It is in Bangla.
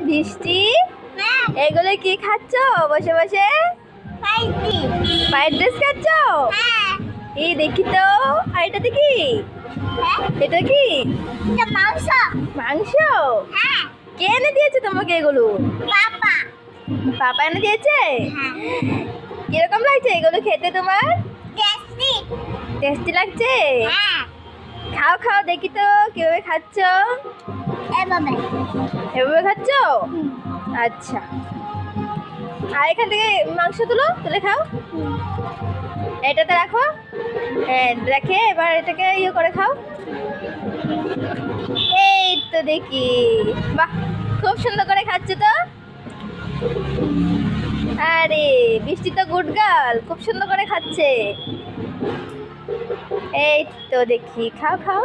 বৃষ্টি এগুলো কি খাচ্ছ বসে বসে? ফ্রাইড রাইস খাচ্ছ? এই দেখি তো। আর এটা কি? এটা কি মাংস। মাংস? কে এনে দিয়েছে তোমাকে এগুলো? পাপা। পাপা এনে দিয়েছে? কিরকম লাগছে এগুলো খেতে তোমার? টেস্টি। টেস্টি লাগছে? খাও খাও দেখি তো কিভাবে খাচ্ছ। এভাবে। এভাবে খাচ্ছ? আচ্ছা, আর এখান থেকে মাংস তুলে খাও। এটাতে রাখো। হ্যাঁ রেখে এবার এটাকে ইয়ে করে খাও। এই তো দেখি, বাহ খুব সুন্দর করে খাচ্ছ তো। আরে বৃষ্টি তো গুড গার্ল, খুব সুন্দর করে খাচ্ছে। এই তো দেখি, খাও খাও।